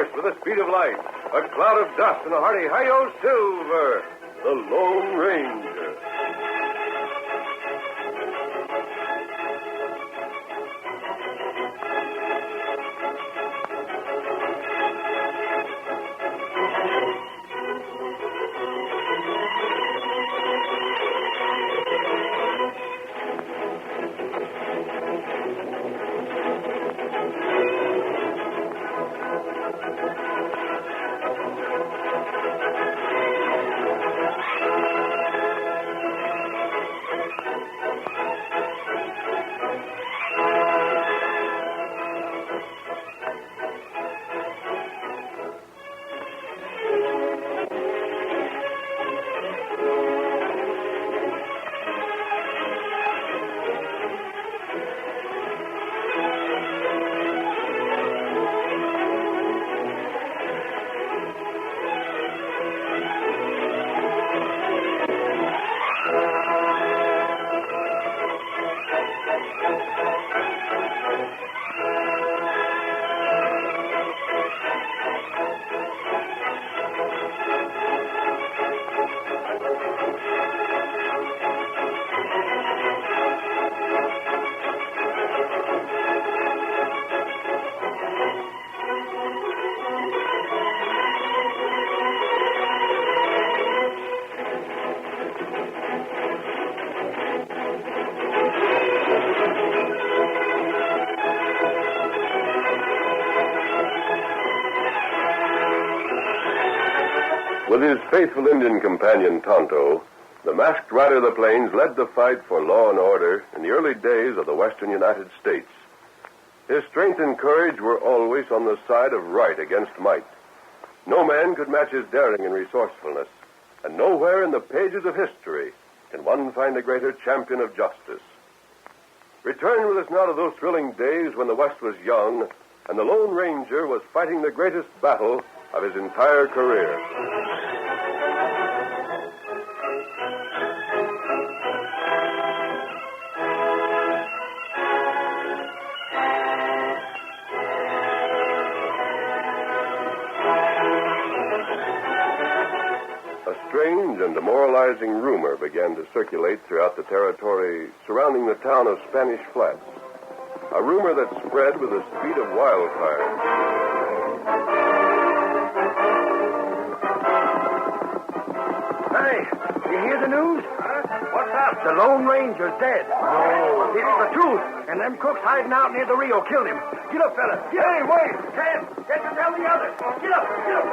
horse with the speed of light, a cloud of dust, and a hearty hi-yo Silver, the Lone Ranger. With his faithful Indian companion, Tonto, the masked rider of the plains led the fight for law and order in the early days of the western United States. His strength and courage were always on the side of right against might. No man could match his daring and resourcefulness, and nowhere in the pages of history can one find a greater champion of justice. Return with us now to those thrilling days when the West was young and the Lone Ranger was fighting the greatest battle of his entire career. A strange and demoralizing rumor began to circulate throughout the territory surrounding the town of Spanish Flats. A rumor that spread with the speed of wildfire. Hey, you hear the news? What's that? The Lone Ranger's dead. No. It is the truth. And them crooks hiding out near the Rio killed him. Get up, fella. Hey, wait. Ted, get to tell the others. Get up, get up.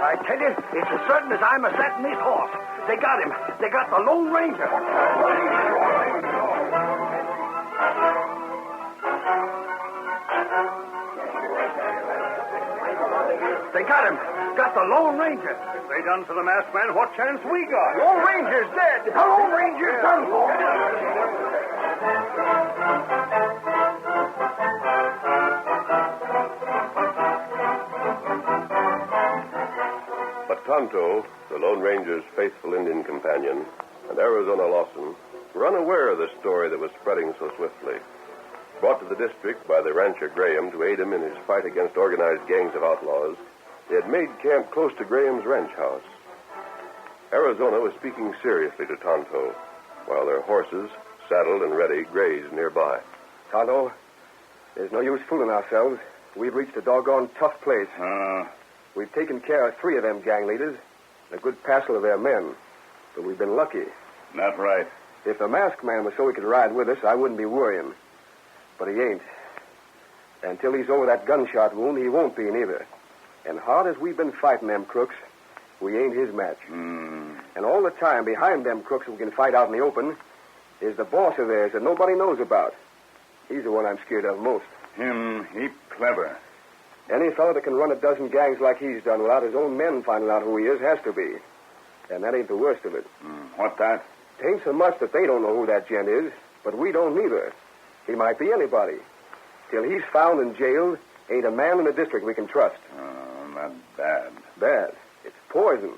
I tell you, it's as certain as I'm a-setting this horse. They got him. They got the Lone Ranger. They got him. Got the Lone Ranger. If they done for the masked man, what chance we got? Lone Ranger's dead. The Lone Ranger's done for. But Tonto, the Lone Ranger's faithful Indian companion, and Arizona Lawson were unaware of the story that was spreading so swiftly. Brought to the district by the rancher Graham to aid him in his fight against organized gangs of outlaws, they had made camp close to Graham's ranch house. Arizona was speaking seriously to Tonto, while their horses, saddled and ready, grazed nearby. Tonto, there's no use fooling ourselves. We've reached a doggone tough place. We've taken care of 3 of them gang leaders, and a good passel of their men. But we've been lucky. Not right. If the masked man was so he could ride with us, I wouldn't be worrying. But he ain't. Until he's over that gunshot wound, he won't be neither. And hard as we've been fighting them crooks, we ain't his match. And all the time, behind them crooks we can fight out in the open, is the boss of theirs that nobody knows about. He's the one I'm scared of most. Him, he clever. Any fellow that can run a dozen gangs like he's done without his own men finding out who he is has to be. And that ain't the worst of it. What that? It ain't so much that they don't know who that gent is, but we don't neither. He might be anybody. Till he's found and jailed, ain't a man in the district we can trust. Not bad. Bad. It's poison.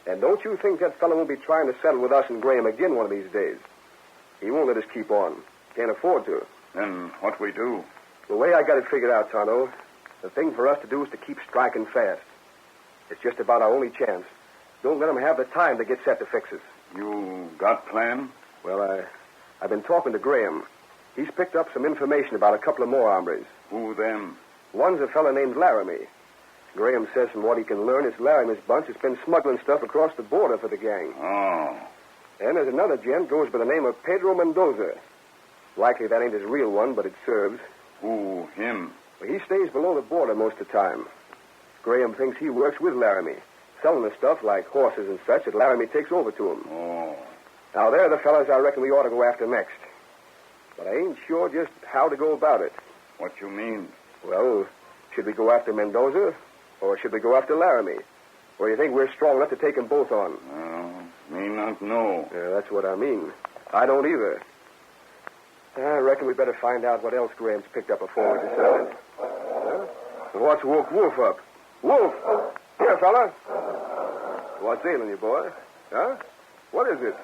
And don't you think that fellow won't be trying to settle with us and Graham again one of these days. He won't let us keep on. Can't afford to. Then what we do? The way I got it figured out, Tonto, the thing for us to do is to keep striking fast. It's just about our only chance. Don't let them have the time to get set to fix us. You got plan? Well, I've been talking to Graham. He's picked up some information about a couple of more hombres. Who them? One's a fella named Laramie. Graham says from what he can learn, it's Laramie's bunch that's been smuggling stuff across the border for the gang. Oh. And there's another gent goes by the name of Pedro Mendoza. Likely that ain't his real one, but it serves. Who, him? Well, he stays below the border most of the time. Graham thinks he works with Laramie, selling the stuff like horses and such that Laramie takes over to him. Oh. Now, they're the fellas I reckon we ought to go after next. But I ain't sure just how to go about it. What you mean? Well, should we go after Mendoza, or should we go after Laramie? Or you think we're strong enough to take them both on? Me not know. Yeah, that's what I mean. I don't either. I reckon we better find out what else Graham's picked up before we decide. What's Wolf up? Wolf! Here, fella. What's ailing you, boy? Huh? What is it?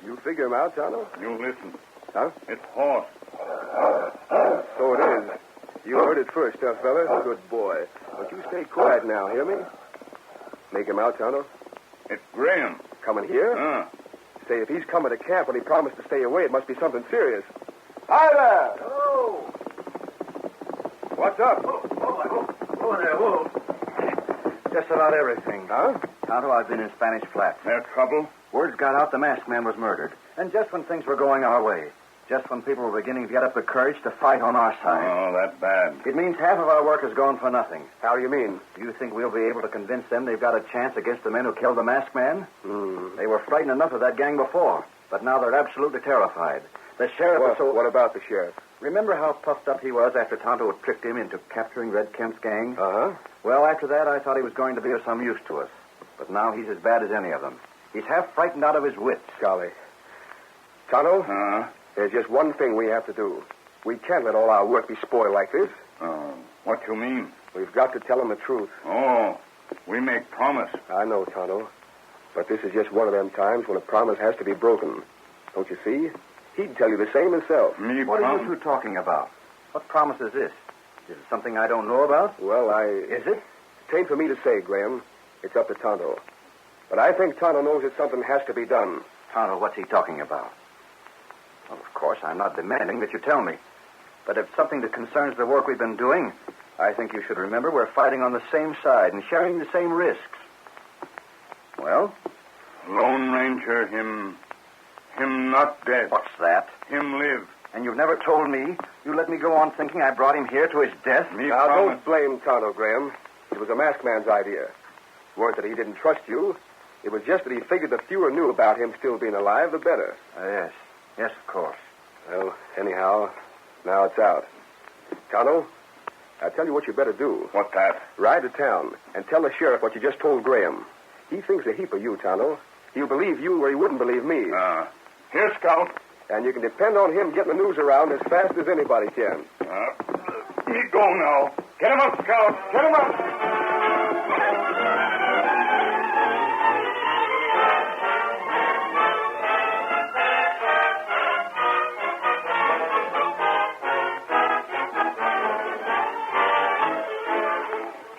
You figure him out, Tonto? You listen. Huh? It's horse. So it is. You heard it first, tough fella. Good boy. But you stay quiet now, hear me? Make him out, Tonto. It's Graham. Coming here? Say, if he's coming to camp and he promised to stay away, it must be something serious. Hi there! Oh! What's up? Oh, there, Wolf. Just about everything. Huh? Tonto, I've been in Spanish Flat. There's trouble? Words got out the masked man was murdered. And just when things were going our way. Just when people were beginning to get up the courage to fight on our side. Oh, that's bad. It means half of our work has gone for nothing. How do you mean? Do you think we'll be able to convince them they've got a chance against the men who killed the masked man? They were frightened enough of that gang before, but now they're absolutely terrified. The sheriff was so... What about the sheriff? Remember how puffed up he was after Tonto had tricked him into capturing Red Kemp's gang? Uh-huh. Well, after that, I thought he was going to be of some use to us. But now he's as bad as any of them. He's half frightened out of his wits. Golly. Tonto? There's just one thing we have to do. We can't let all our work be spoiled like this. What you mean? We've got to tell them the truth. Oh, we make promise. I know, Tonto. But this is just one of them times when a promise has to be broken. Don't you see? He'd tell you the same himself. What are you two talking about? What promise is this? Is it something I don't know about? Well, Is it? It ain't for me to say, Graham. It's up to Tonto. But I think Tonto knows that something has to be done. Tonto, what's he talking about? Well, of course, I'm not demanding that you tell me. But if something that concerns the work we've been doing, I think you should remember we're fighting on the same side and sharing the same risks. Well? Lone Ranger, him not dead. What's that? Him live. And you've never told me? You let me go on thinking I brought him here to his death? Now, don't blame Tonto, Graham. It was a masked man's idea. It weren't that he didn't trust you. It was just that he figured the fewer knew about him still being alive, the better. Yes. Yes, of course. Well, anyhow, now it's out. Tonto, I'll tell you what you better do. What that? Ride to town and tell the sheriff what you just told Graham. He thinks a heap of you, Tonto. He'll believe you where he wouldn't believe me. Here, Scout. And you can depend on him getting the news around as fast as anybody can. Me go now. Get him up, Scout. Get him up.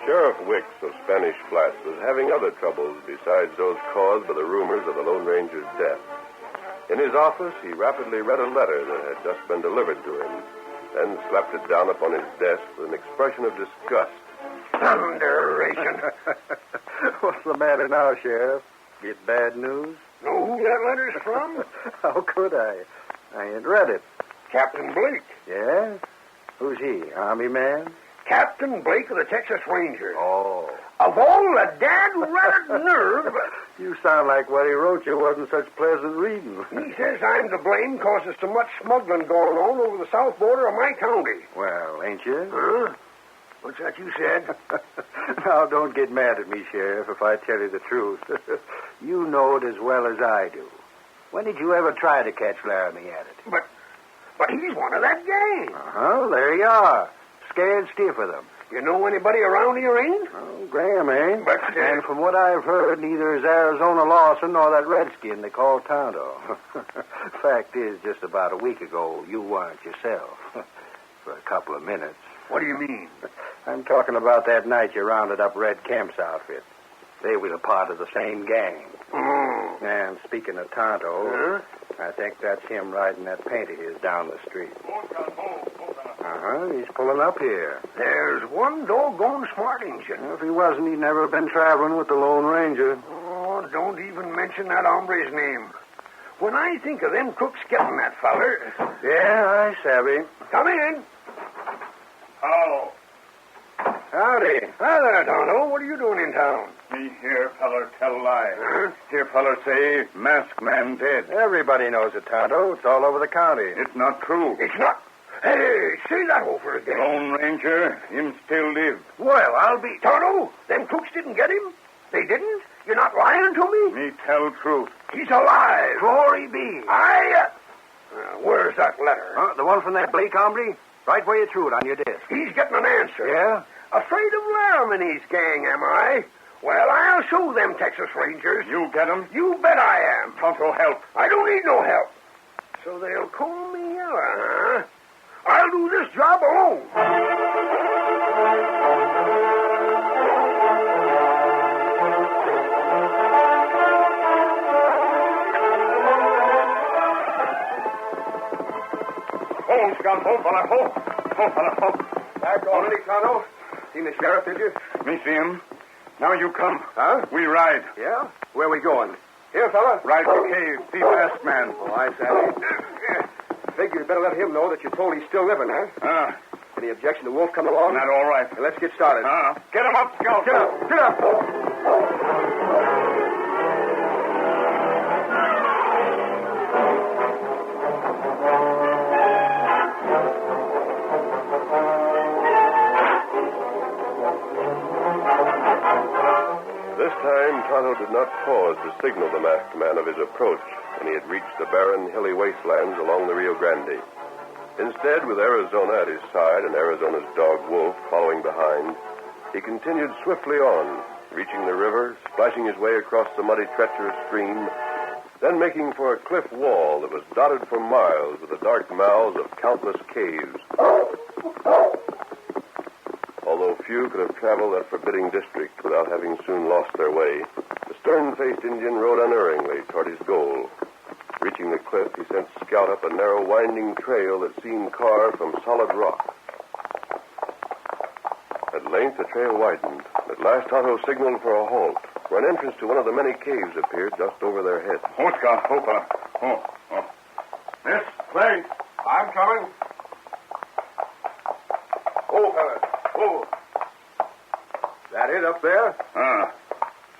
Sheriff Wicks of Spanish Flats was having other troubles besides those caused by the rumors of the Lone Ranger's death. In his office, he rapidly read a letter that had just been delivered to him, then slapped it down upon his desk with an expression of disgust. Thunderation. What's the matter now, Sheriff? Get bad news? Know who that letter's from? How could I? I ain't read it. Captain Blake. Yes? Who's he? Army man? Captain Blake of the Texas Rangers. Oh. Of all the dad-ratted nerve... You sound like what he wrote you wasn't such pleasant reading. He says I'm to blame cause there's so much smuggling going on over the south border of my county. Well, ain't you? Huh? What's that you said? Now, don't get mad at me, Sheriff, if I tell you the truth. You know it as well as I do. When did you ever try to catch Laramie at it? But he's one of that gang. Uh-huh, there you are. Scared stiff of them. You know anybody around here, ain't? Oh, Graham, eh? But, And from what I've heard, neither is Arizona Lawson nor that redskin they call Tonto. Fact is, just about a week ago, you weren't yourself. For a couple of minutes. What do you mean? I'm talking about that night you rounded up Red Kemp's outfit. They was a part of the same gang. Oh. And speaking of Tonto, I think that's him riding that paint of his down the street. He's pulling up here. There's one doggone smart engine. If he wasn't, he'd never have been traveling with the Lone Ranger. Oh, don't even mention that hombre's name. When I think of them crooks getting that feller... Yeah, I savvy. Come in. Hello. Howdy. Hi there, Tonto. What are you doing in town? Me hear feller tell lie. Hear feller say masked man dead. Everybody knows it, Tonto. It's all over the county. It's not true. It's not... Hey, say that over again. Lone Ranger, him still live. Well, I'll be... Tonto, them crooks didn't get him? They didn't? You're not lying to me? Me tell truth. He's alive. Sure he be. Where's that letter? The one from that Blake hombre? Right where you threw it on your desk. He's getting an answer. Yeah? Afraid of Laramie's gang, am I? Well, I'll show them Texas Rangers. You get him? You bet I am. Tonto help. I don't need no help. So they'll call me Ella, huh? I'll do this job alone. Hold, Scott. Hold, fella. Hold. Hold, fella. Hold. Back already, Tonto? Seen the sheriff, did you? Me see him. Now you come. Huh? We ride. Yeah? Where are we going? Here, fella. Ride to cave. See masked man. Oh, I savvy. Figure you better let him know that you're told he's still living, huh? Any objection to Wolf coming along? Not all right. Well, let's get started. Get him up, Scout. Get up! Get up! This time, Tonto did not pause to signal the masked man of his approach when he had reached the barren, hilly wastelands along the Rio Grande. Instead, with Arizona at his side and Arizona's dog Wolf following behind, he continued swiftly on, reaching the river, splashing his way across the muddy, treacherous stream, then making for a cliff wall that was dotted for miles with the dark mouths of countless caves. Although few could have traveled that forbidding district without having soon lost their way, the stern-faced Indian rode unerringly toward his goal. Reaching the cliff, he sent Scout up a narrow, winding trail that seemed carved from solid rock. At length, the trail widened. At last, Tonto signaled for a halt, where an entrance to one of the many caves appeared just over their heads. Hold, Scout. Hold, fella. Oh. This place. I'm coming. Oh, fella. Oh. That it up there?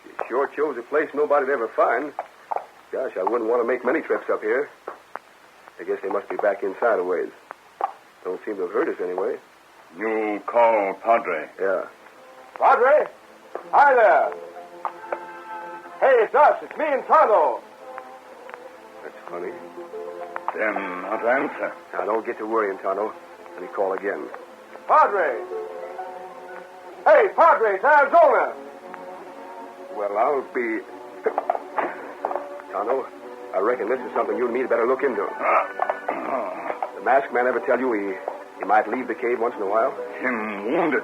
You sure chose a place nobody'd ever find. Gosh, I wouldn't want to make many trips up here. I guess they must be back inside a ways. Don't seem to have hurt us anyway. You call Padre. Yeah. Padre? Hi there. Hey, it's us. It's me and Tonto. That's funny. Them not answer. Now, don't get to worrying, Tonto. Let me call again. Padre! Hey, Padre, it's Arizona! Well, I'll be... Tonto, I reckon this is something you and me had better look into. The masked man ever tell you he might leave the cave once in a while? Him wounded.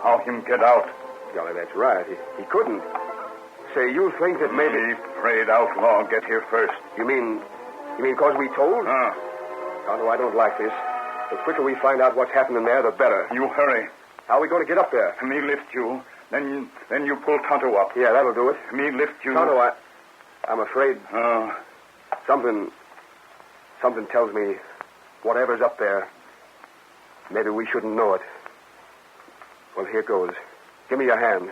How him get out? Golly, that's right. He couldn't. Say, you think that maybe... Me afraid outlaw get here first. You mean because we told? Tonto, I don't like this. The quicker we find out what's happening there, the better. You hurry. How are we going to get up there? Me lift you. Then you pull Tonto up. Yeah, that'll do it. Me lift you. Tonto, I'm afraid... Something tells me whatever's up there, maybe we shouldn't know it. Well, here goes. Give me your hand.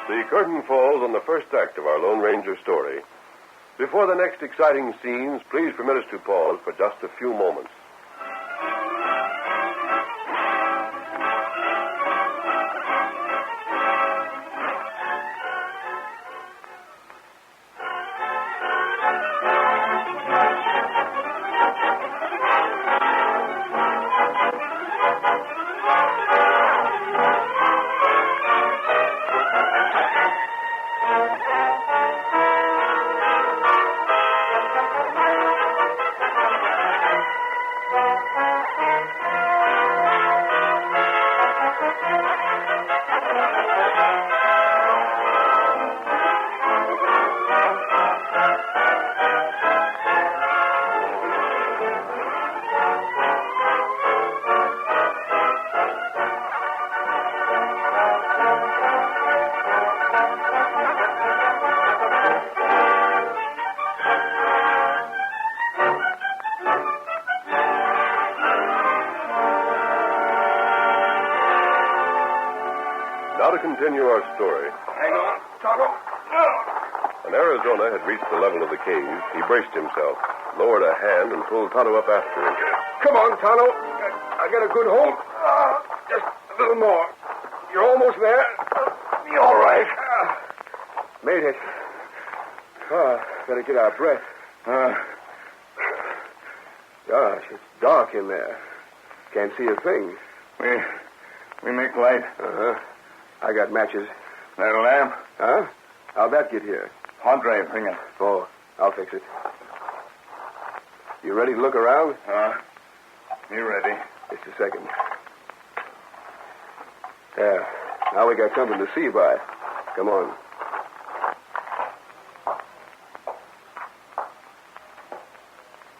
The curtain falls on the first act of our Lone Ranger story. Before the next exciting scenes, please permit us to pause for just a few moments. continue our story. Hang on, Tonto. When Arizona had reached the level of the cave, he braced himself, lowered a hand, and pulled Tonto up after him. Come on, Tonto. I got a good hold. Just a little more. You're almost there. You all right? Made it. Better get our breath. Gosh, it's dark in there. Can't see a thing. We make light. Uh-huh. I got matches. That a lamp? Huh? How'd that get here? Padre, bring it. Oh, I'll fix it. You ready to look around? You ready? Just a second. There. Now we got something to see by. Come on.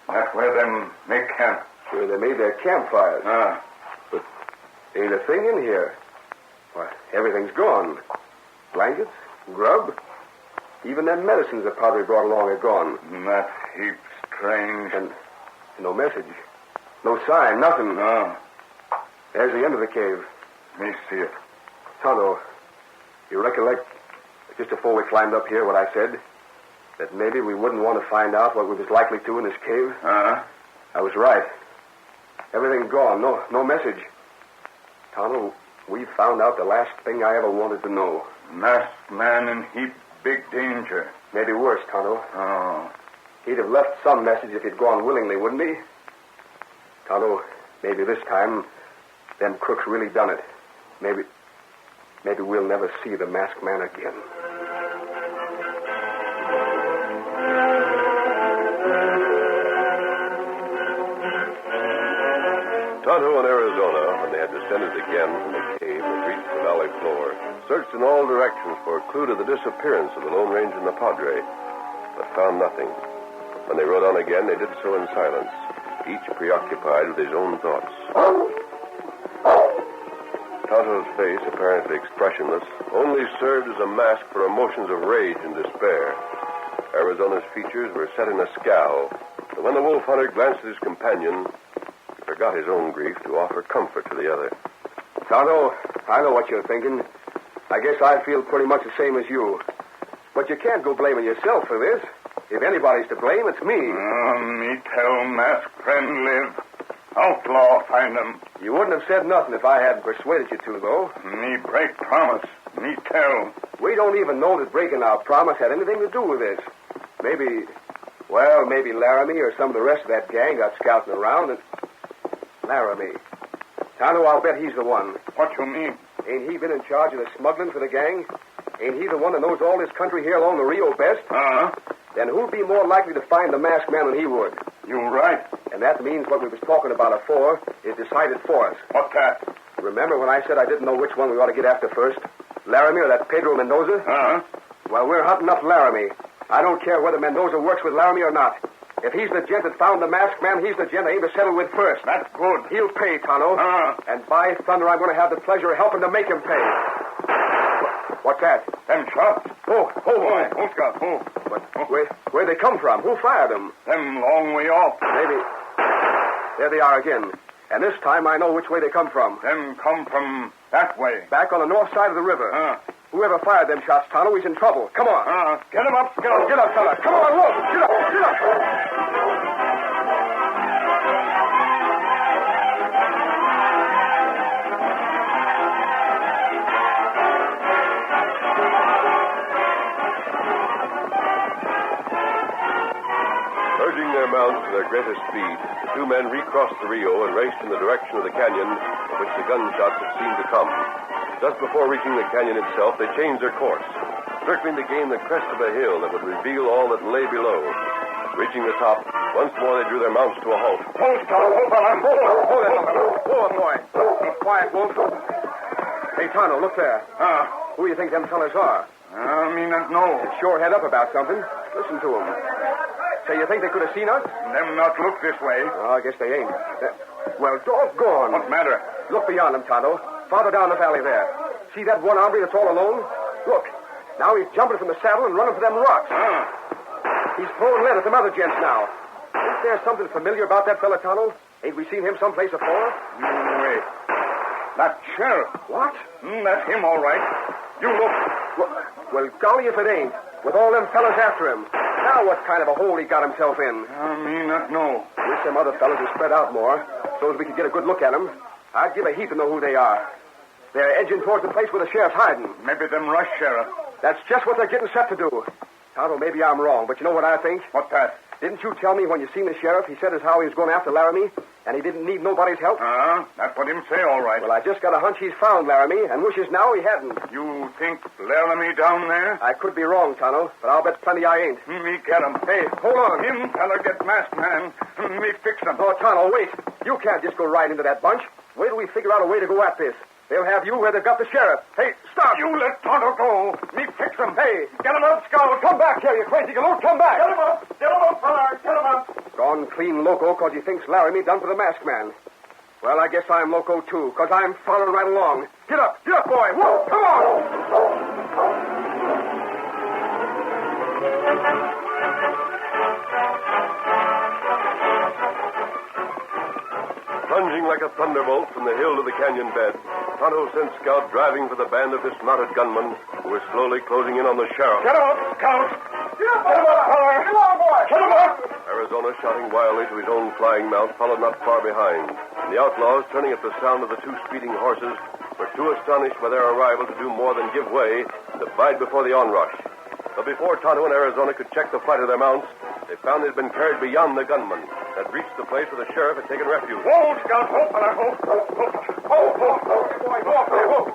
That's where them make camp. Sure, they made their campfires. But ain't a thing in here. Why, everything's gone. Blankets, grub, even them medicines the Padre brought along are gone. That's heaps strange. And no message. No sign, nothing. No. There's the end of the cave. Me see it. Tonto, you recollect, just before we climbed up here, what I said? That maybe we wouldn't want to find out what we was likely to in this cave? I was right. Everything gone. No message. Tonto, we found out the last thing I ever wanted to know. Masked man in heap big danger. Maybe worse, Tonto. Oh. He'd have left some message if he'd gone willingly, wouldn't he? Tonto, maybe this time them crooks really done it. Maybe we'll never see the masked man again. Tonto and Arizona, when they had descended again from the cave and reached the valley floor, searched in all directions for a clue to the disappearance of the Lone Ranger and the Padre, but found nothing. When they rode on again, they did so in silence, each preoccupied with his own thoughts. Tonto's face, apparently expressionless, only served as a mask for emotions of rage and despair. Arizona's features were set in a scowl, but when the wolf hunter glanced at his companion, he forgot his own grief to offer comfort to the other. Tonto, I know what you're thinking. I guess I feel pretty much the same as you. But you can't go blaming yourself for this. If anybody's to blame, it's me. Me tell masked friend live. Outlaw find him. You wouldn't have said nothing if I hadn't persuaded you to, though. Me break promise. Me tell. We don't even know that breaking our promise had anything to do with this. Maybe Laramie or some of the rest of that gang got scouting around and... Laramie. Tonto, I'll bet he's the one. What you mean? Ain't he been in charge of the smuggling for the gang? Ain't he the one that knows all this country here along the Rio best? Then who'd be more likely to find the masked man than he would? You right. And that means what we was talking about afore is decided for us. What's that? Remember when I said I didn't know which one we ought to get after first? Laramie or that Pedro Mendoza? Well, we're hunting up Laramie. I don't care whether Mendoza works with Laramie or not. If he's the gent that found the masked man, he's the gent I aim to settle with first. That's good. He'll pay, Tonto. And by thunder, I'm going to have the pleasure of helping to make him pay. What's that? Them shots. Oh, boy. Who's got who? But where'd they come from? Who fired them? Them long way off. Maybe. There they are again. And this time I know which way they come from. Them come from that way. Back on the north side of the river. Whoever fired them shots, Tonto, he's in trouble. Come on. Get him up, Scout. Get up, fella. Come on, look. Get up. Urging their mounts to their greatest speed, the two men recrossed the Rio and raced in the direction of the canyon from which the gunshots had seemed to come. Just before reaching the canyon itself, they changed their course, circling to gain the crest of a hill that would reveal all that lay below. Reaching the top, once more they drew their mounts to a halt. Hold, Scout. Hold on. Hold it. Hold it, boy. Be quiet, Wolf. Hey, Tonto, look there. Who do you think them fellas are? Me not know. They sure head up about something. Listen to them. Say, you think they could have seen us? Them not look this way. Oh, I guess they ain't. Well, doggone. What matter? Look beyond them, Tonto. Farther down the valley there. See that one hombre that's all alone? Look. Now he's jumping from the saddle and running for them rocks. He's throwing lead at them other gents now. Ain't there something familiar about that fella, Tonto? Ain't we seen him someplace before? Wait. That sheriff. What? That's him, all right. You look. Well, golly if it ain't. With all them fellas after him. Now what kind of a hole he got himself in? Me not know. Wish some other fellas had spread out more, so as we could get a good look at them. I'd give a heap to know who they are. They're edging towards the place where the sheriff's hiding. Maybe them rush sheriff. That's just what they're getting set to do. Tonto, maybe I'm wrong, but you know what I think? What that? Didn't you tell me when you seen the sheriff, he said as how he was going after Laramie, and he didn't need nobody's help? That's what him say, all right. Well, I just got a hunch he's found Laramie, and wishes now he hadn't. You think Laramie down there? I could be wrong, Tonto, but I'll bet plenty I ain't. Me get him. Hey, hold on. Him feller get masked man. Me fix him. Oh, Tonto, wait. You can't just go right into that bunch. Wait till we figure out a way to go at this. They'll have you where they've got the sheriff. Hey, stop! You let Tonto go. Me fix him. Hey, Get him up, Scout. come back here, you crazy galoot. Come back. Get him up. Get him up, feller. Get him up. Gone clean loco because he thinks Laramie done for the masked man. Well, I guess I'm loco, too, because I'm following right along. Get up, boy. Whoa, come on. Plunging like a thunderbolt from the hill to the canyon bed, Tonto sent Scout driving for the band of dismounted gunmen who were slowly closing in on the sheriff. Get him up, Scout. Get up, feller. Come on, boy. Get him up. Arizona, shouting wildly to his own flying mount, followed not far behind. And the outlaws, turning at the sound of the two speeding horses, were too astonished by their arrival to do more than give way and abide before the onrush. But before Tonto and Arizona could check the flight of their mounts, they found they had been carried beyond the gunmen and had reached the place where the sheriff had taken refuge. Whoa, Scout. Ho, feller. Ho. Boy, go up there. Whoa.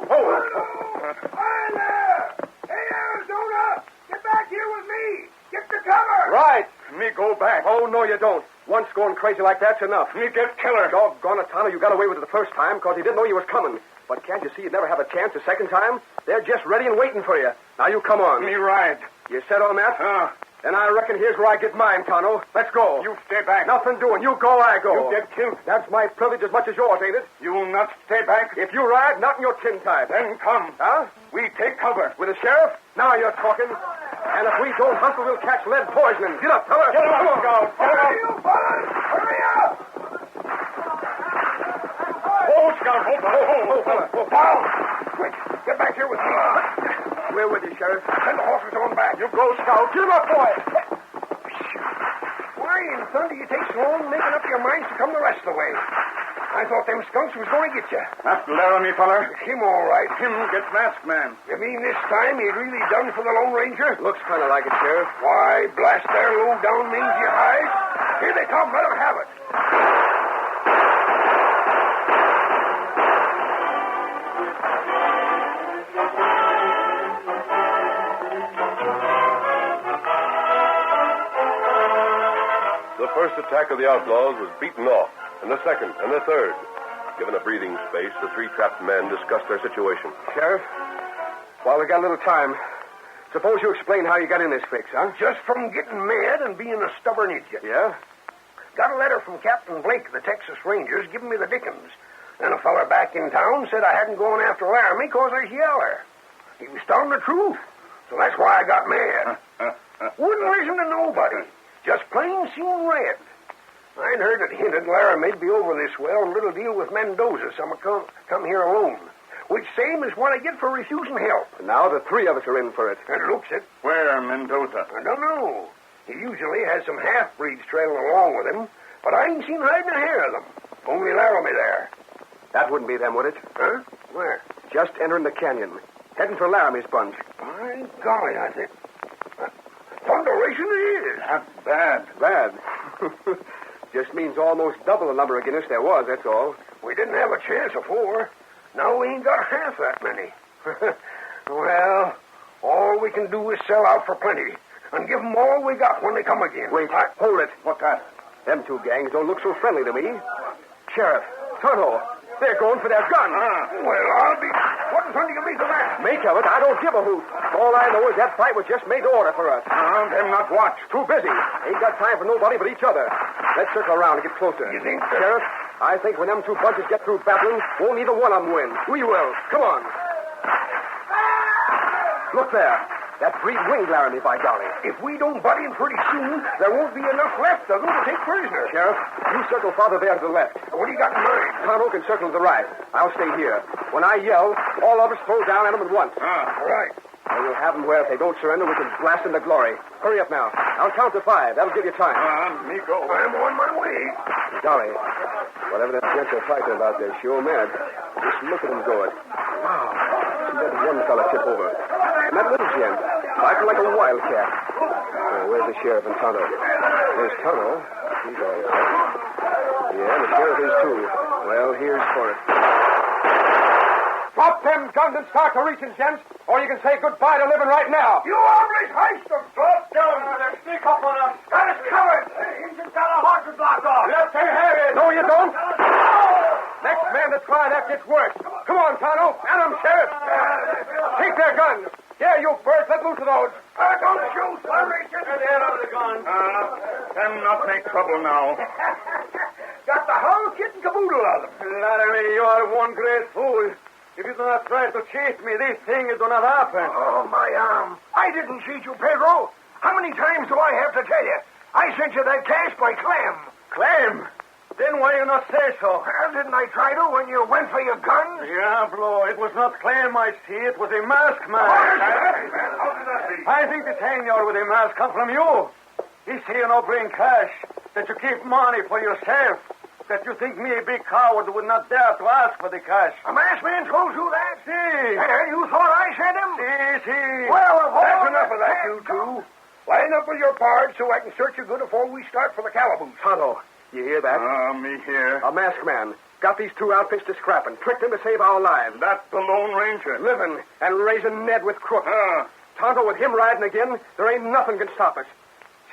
Hi there! Hey, Arizona! Get back here with me! Get the cover! Right. Me go back. Oh, no, you don't. Once going crazy like that's enough. Me get killer. Doggone it, Tonto, you got away with it the first time because he didn't know you was coming. But can't you see you'd never have a chance the second time? They're just ready and waiting for you. Now, you come on. Me ride. You set on that? Then I reckon here's where I get mine, Tonto. Let's go. You stay back. Nothing doing. You go, I go. You get killed. That's my privilege as much as yours, ain't it? You will not stay back. If you ride, not in your tin type. Then come. Huh? We take cover. With the sheriff? Now you're talking. And if we don't hustle, we'll catch lead poisoning. Get up, fella. Get him Come up, on. Scout. Get him up. You fellas! Hurry up! Hold, Scout. Hold, fella. Down. Quick. Get back here with me. We're with you, Sheriff. Send the horses on back. You go, Scout. Get him up, boy. Why in thunder you take so long making up your minds to come the rest of the way? I thought them skunks was going to get you. That's Laramie, feller. Him all right. Him get masked man. You mean this time he'd really done for the Lone Ranger? Looks kind of like it, Sheriff. Why, blast their low-down mangy hide. Here they come. Let them have it. The first attack of the outlaws was beaten off, and the second, and the third. Given a breathing space, the three trapped men discussed their situation. Sheriff, while we got a little time, suppose you explain how you got in this fix, huh? Just from getting mad and being a stubborn idiot. Yeah? Got a letter from Captain Blake of the Texas Rangers giving me the dickens. Then a feller back in town said I hadn't gone after Laramie because I was yeller. He was telling the truth. So that's why I got mad. Wouldn't listen to nobody. Just plain seen red. I'd heard it hinted Laramie'd be over this way on a little deal with Mendoza, so I come here alone. Which same is what I get for refusing help. And now the three of us are in for it. And looks it. Where, Mendoza? I don't know. He usually has some half-breeds trailing along with him, but I ain't seen hiding a hair of them. Only Laramie there. That wouldn't be them, would it? Huh? Where? Just entering the canyon. Heading for Laramie's bunch. By golly, I think. Thunderation it is. That's bad. Bad. Just means almost double the number of Guinness there was, that's all. We didn't have a chance afore. Now we ain't got half that many. Well, all we can do is sell out for plenty and give them all we got when they come again. Wait, hold it. What's that? Them two gangs don't look so friendly to me. Sheriff, Tonto, they're going for their gun. Well, I'll be... What in thunder you make of that? Make of it? I don't give a hoot. All I know is that fight was just made to order for us. Them not watch. Too busy. Ain't got time for nobody but each other. Let's circle around and get closer. You think so? Sheriff, I think when them two bunches get through battling, won't either one of them win. We will. Come on. Look there. That breed winged Laramie, by golly. If we don't butt in pretty soon, there won't be enough left of them to take prisoner. Sheriff, you circle farther there to the left. What do you got in mind? Tonto can circle to the right. I'll stay here. When I yell, all of us throw down at them at once. All right. And we'll have them where if they don't surrender, we can blast them to glory. Hurry up now. I'll count to 5. That'll give you time. Me go. I'm on my way. Golly, whatever them gents are fighting about, they're sure mad. Just look at them go it. Wow. See that one fella tip over. And that little gent, fighting like a wildcat. Where's the sheriff and Tonto? There's Tonto. He's all right. Yeah, the sheriff is too. Well, here's for it. Drop them guns and start to reaching, gents, or you can say goodbye to living right now. You hombres, heist them. Drop down. They'll sneak up on us. Got us covered. Engine got our horses blocked off. Let them have it. No, you don't. Next man to try that gets worse. Come on, Tonto. And them, Sheriff. Take their guns. Yeah, you birds, let loose of those. Don't shoot. Get the head out of the gun. Them not make trouble now. Got the whole kit and caboodle of them. Laramie, you are one great fool. If you do not try to cheat me, these things do not happen. Oh, my arm. I didn't cheat you, Pedro. How many times do I have to tell you? I sent you that cash by Clem. Clem? Then why you not say so? Well, didn't I try to when you went for your guns? Diablo, it was not Clem I see. It was a masked man. How did that be? I think the senor with a mask come from you. He see you no bring cash, that you keep money for yourself, that you think me a big coward would not dare to ask for the cash. A masked man told you that? See. And you thought I sent him? See. Well, of all That's enough of that, can you two. Line up with your pards so I can search you good before we start for the calaboose. Tonto, you hear that? Me here. A masked man. Got these two outfits to scrapping. Tricked them to save our lives. That's the Lone Ranger. Living and raising Ned with crooks. Tonto, with him riding again, there ain't nothing can stop us.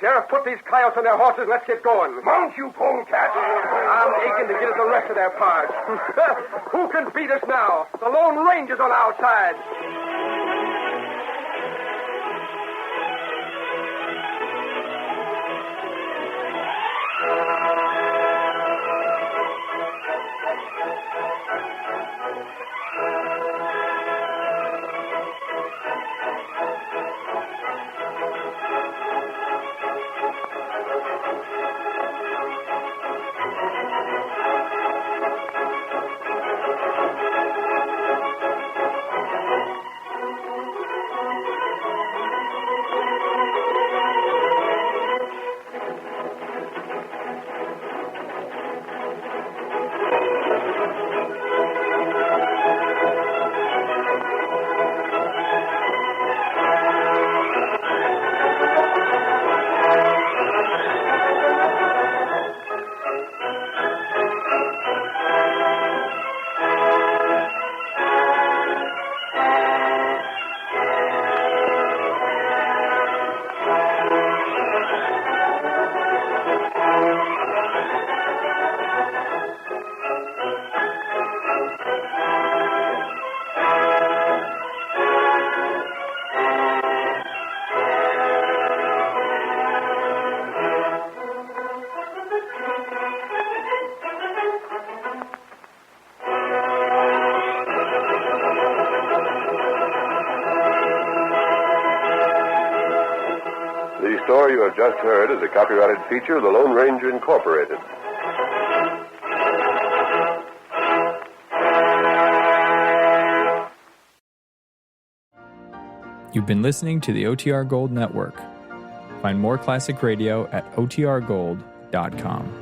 Sheriff, put these coyotes on their horses. Let's get going. Mount, you polecat. I'm aching to get at the rest of their parts. Who can beat us now? The Lone Ranger's on our side. The story you have just heard is a copyrighted feature of the Lone Ranger Incorporated. You've been listening to the OTR Gold Network. Find more classic radio at otrgold.com.